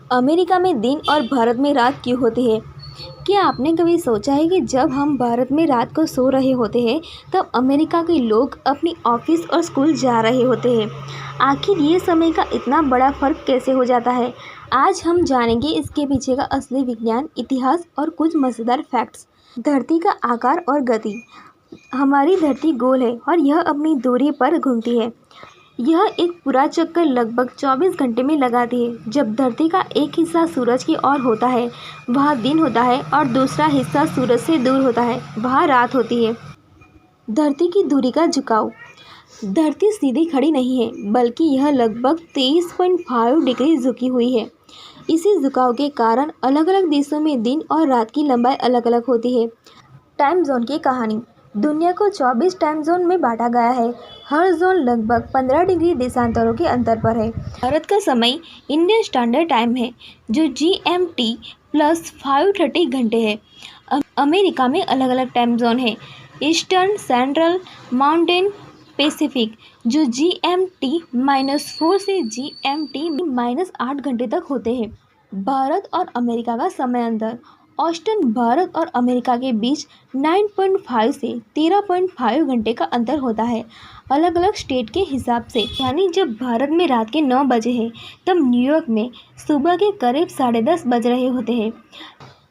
America में दिन और भारत में रात क्यों होती है? क्या आपने कभी सोचा है कि जब हम भारत में रात को सो रहे होते हैं तब अमेरिका के लोग अपनी ऑफिस और स्कूल जा रहे होते हैं। आखिर ये समय का इतना बड़ा फर्क कैसे हो जाता है? आज हम जानेंगे इसके पीछे का असली विज्ञान, इतिहास और कुछ मज़ेदार फैक्ट्स। धरती का आकार और गति। हमारी धरती गोल है और यह अपनी दूरी पर घूमती है। यह एक पूरा चक्कर लगभग 24 घंटे में लगाती है। जब धरती का एक हिस्सा सूरज की ओर होता है वहाँ दिन होता है और दूसरा हिस्सा सूरज से दूर होता है वहाँ रात होती है। धरती की दूरी का झुकाव। धरती सीधी खड़ी नहीं है बल्कि यह लगभग 23.5 डिग्री झुकी हुई है। इसी झुकाव के कारण अलग अलग देशों में दिन और रात की लंबाई अलग अलग होती है। टाइम जोन की कहानी। दुनिया को 24 टाइम जोन में बांटा गया है। हर जोन लगभग 15 डिग्री देशांतरों के अंतर पर है। भारत का समय इंडियन स्टैंडर्ड टाइम है जो GMT प्लस 5:30 घंटे है। अमेरिका में अलग अलग टाइम जोन है। ईस्टर्न, सेंट्रल, माउंटेन, पैसिफिक जो GMT-4 से GMT-8 घंटे तक होते हैं। भारत और अमेरिका का समय अंतर। ऑस्टन भारत और अमेरिका के बीच 9.5 से 13.5 घंटे का अंतर होता है, अलग अलग स्टेट के हिसाब से। यानी जब भारत में रात के 9 बजे हैं तब न्यूयॉर्क में सुबह के करीब 10:30 बज रहे होते हैं।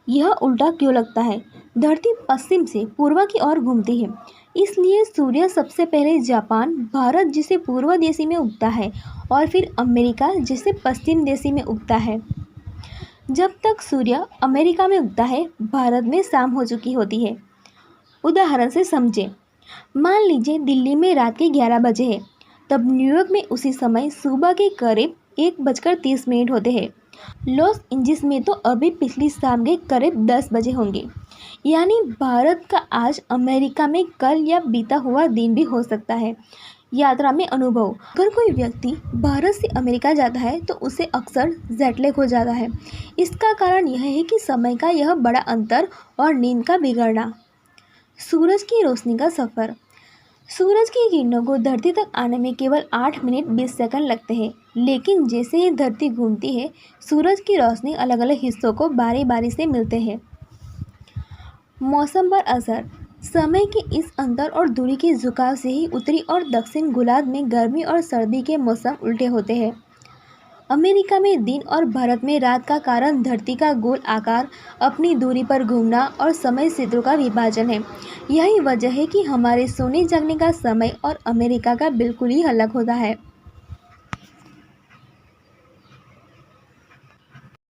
यह उल्टा क्यों लगता है? धरती पश्चिम से पूर्व की ओर घूमती है, इसलिए सूर्य सबसे पहले जापान, भारत जिसे पूर्व दिशा में उगता है और फिर अमेरिका जिसे पश्चिम दिशा में उगता है। जब तक सूर्य अमेरिका में उगता है भारत में शाम हो चुकी होती है। उदाहरण से समझें। मान लीजिए दिल्ली में रात के 11 बजे है, तब न्यूयॉर्क में उसी समय सुबह के करीब 1:30 होते हैं। लॉस एंजिल्स में तो अभी पिछली शाम के करीब 10 बजे होंगे। यानी भारत का आज अमेरिका में कल या बीता हुआ दिन भी हो सकता है। यात्रा में अनुभव। अगर कोई व्यक्ति भारत से अमेरिका जाता है तो उसे अक्सर जेटलैग हो जाता है। इसका कारण यह है कि समय का यह बड़ा अंतर और नींद का बिगड़ना। सूरज की रोशनी का सफ़र। सूरज की किरणों को धरती तक आने में केवल 8 मिनट 20 सेकंड लगते हैं, लेकिन जैसे ही धरती घूमती है सूरज की रोशनी अलग अलग हिस्सों को बारी बारी से मिलते हैं। मौसम पर असर। समय के इस अंतर और दूरी के झुकाव से ही उत्तरी और दक्षिण गोलार्ध में गर्मी और सर्दी के मौसम उल्टे होते हैं। अमेरिका में दिन और भारत में रात का कारण धरती का गोल आकार, अपनी दूरी पर घूमना और समय क्षेत्रों का विभाजन है। यही वजह है कि हमारे सोने जगने का समय और अमेरिका का बिल्कुल ही अलग होता है।